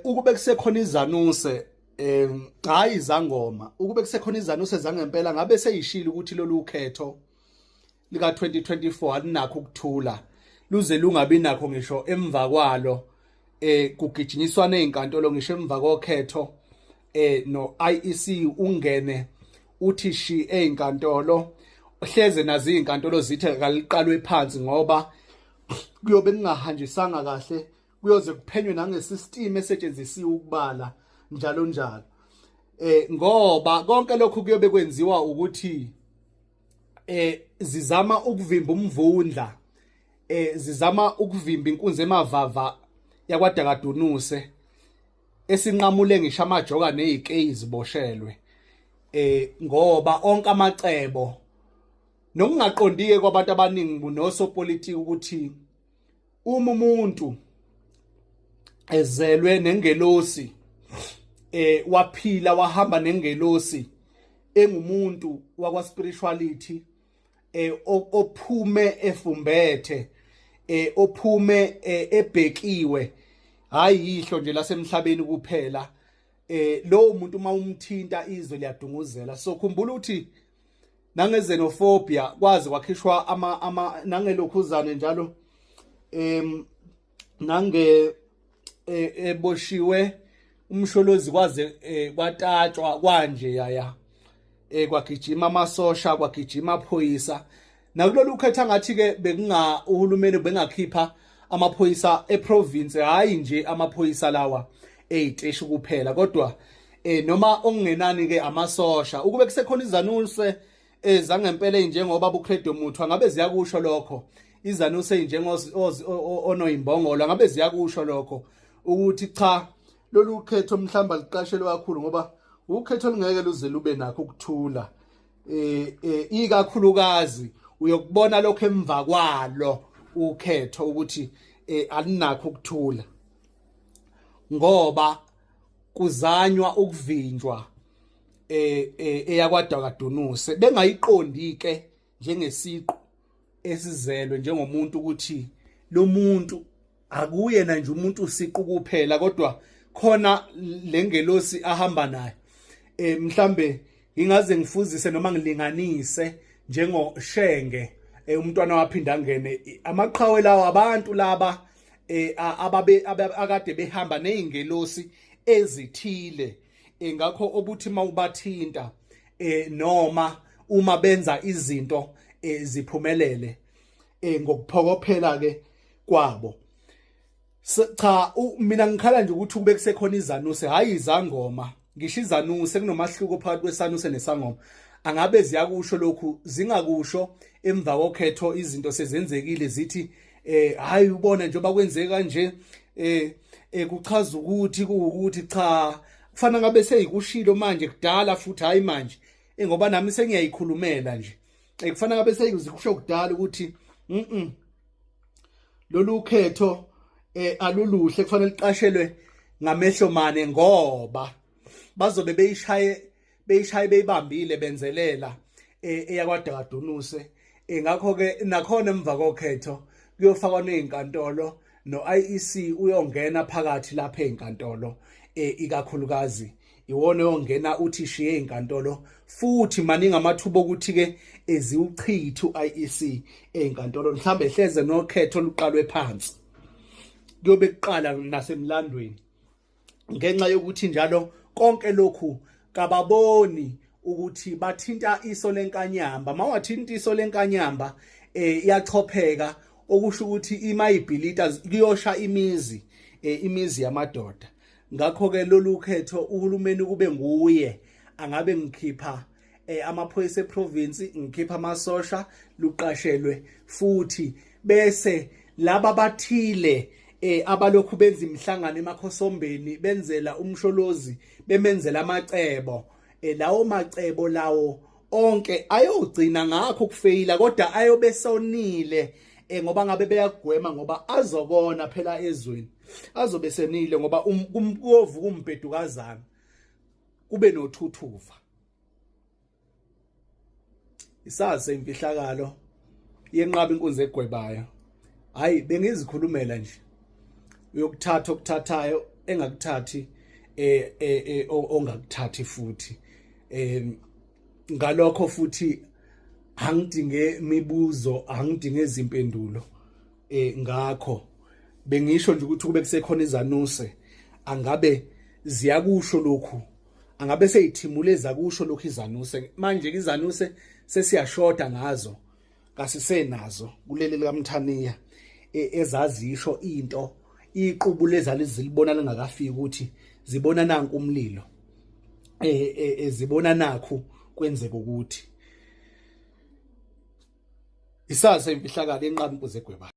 Ukube kusekhona izanuse hayi izangoma, ukube kusekhona izanuse zangempela ngabe seyishilo ukuthi lolu khetho lika 2024 alinakho ukuthula luze lungabi nakho ngisho emva kwalo kugijinyiswana ezinkantolo ngisho emva kokhetho no IEC ungene uthi shi ezinkantolo hleze nazi izinkantolo zithe kaliqalwe phansi ngoba kuyobe kungahanjisanga kahle kuyoze kuphenywe nangesystem esetshenzisiwe ukubala njalo njalo ngoba konke lokhu kuyobe kwenziwa ukuthi zizama ukuvimba umvundla zizama ukuvimba inkunzi emavava yakwaDakadunuse esinqamule ngisho amajoka nezikeyi ziboshelwe ngoba onke amacebo nokungaqondike kwabantu abaningi nosopolitiki ukuthi uma umuntu ezelwe nengelosi waphila wahamba nengelosi engumuntu wakwa spirituality ophume efumbethe ophume ebhekiwe hayi ihlo nje lasemhlabeni kuphela lo muntu uma umthinta izwe liyadunguzela so khumbula ukuthi nangezenophobia kwazi kwakhishwa ama nangelokhuzane njalo nange eboshiwe umsholozi kwaze kwatatshwa kwanje yaya kwagijima amasosha kwagijima amaphoyisa nakulolu khetha ngathi ke bekunga uhulumeni bengakhipha amaphoyisa eprovince hayi nje amaphoyisa lawa eziteshi kuphela kodwa noma okungenani ke amasosha ukube kusekhona izanuse zangempela njengoba buCredo Muthwa ngabe ziyakusho lokho izanuse onoyimbongolo ngabe ziyakusho lokho ukuthi cha lolu khetho mhlamba liqashelwe kakhulu ngoba ukhetho lingeke luze lube nakho ukuthula ikakhulukazi uyokubona lokho emva kwalo ukhetho ukuthi alinakho ukuthula ngoba kuzanywa ukuvinjwa eyakwaDakadunuse bengayiqondi ke njengesiqu esizelwe njengomuntu ukuthi lo muntu akuyena nje umuntu usiqu kuphela kodwa khona lengelosi ahamba nayo mhlambe ingaze ngifuzise noma ngilinganise njengoshenge umntwana waphinda ngene amaqhawe lawo abantu laba akade behamba nezingelosi ezithile ngakho obuthi mawubathinta noma uma benza izinto ziphumelele ngokuphokophela ke kwabo cha mina ngikhala nje ukuthi kube kusekhona izanuse hayi izangoma ngisho izanuse kunomahluko phakathi kwesanuse nesangoma angabe ziyakusho lokhu zingakusho emva kokhetho izinto sezenzekile zithi hayi ubona njengoba kwenzeka kanje kuchaza ukuthi kuukuthi cha kufana ngabe seyikushilo manje kudala futhi hayi manje ngoba nami sengiyayikhulumela nje kufana ngabe seyikusho kudala ukuthi lolu khetho aluluhle kufanele liqashelwe ngamehlo mane ngoba bazobe beyishaye beyibambile benzelela eyakwaDakadunuse ngakho ke nakhona emva kokhetho kuyofakwa nezinkantolo no IEC uyongena phakathi lapha ezinkantolo ikakhulukazi iwona yongena uthi shiye ezinkantolo futhi maningi amathuba ukuthi ke eziuchitha uIEC ezinkantolo mhlambe hleze nokhetho luqalwe phansi kuyobe kuqala nasemlandweni ngenxa yokuthi njalo konke lokhu kababoni ukuthi bathinta iso lenkanyamba mawathinta iso lenkanyamba iyachopheka okusho ukuthi imayibhilita kuyosha imizi yamadoda ngakho ke lolu khetho uhulumeni kube nguye angabe ngikhipha amaphoyisa eprovince ngikhipha amasosha luqashelwe futhi bese laba bathile abalokhu benza imihlangano emakhosombeni benzela umsholozi bemenzela amacebo lawo macebo lawo onke ayogcina ngakho kufeyila kodwa ayobesonile ngoba ngabe beyagwema ngoba azobona phela ezweni azobe senile ngoba kuyovuka umbhedukazana kube nothuthuva isazi imfihlakalo yenqaba inkunzi egwebayo hayi bengizikhulumela nje uyokuthatha okuthathayo engakuthathi ongakuthathi futhi. Ngalokho futhi angidinge mibuzo, angidinge izimpendulo. Ngakho bengisho nje ukuthi kube kusekhona izanuse angabe ziyakusho lokhu, angabe seyithimule zakusho lokhu izanuse. Manje izanuse sesiyashoda ngazo, kasisenazo kuleli likaMthaniya ezazisho into iqubu lezali zilibona lengakafiki ukuthi zibona nanku umlilo, zibona nakhu kwenzeka ukuthi isazi imfihlakalo enqaba impuze egwebayo.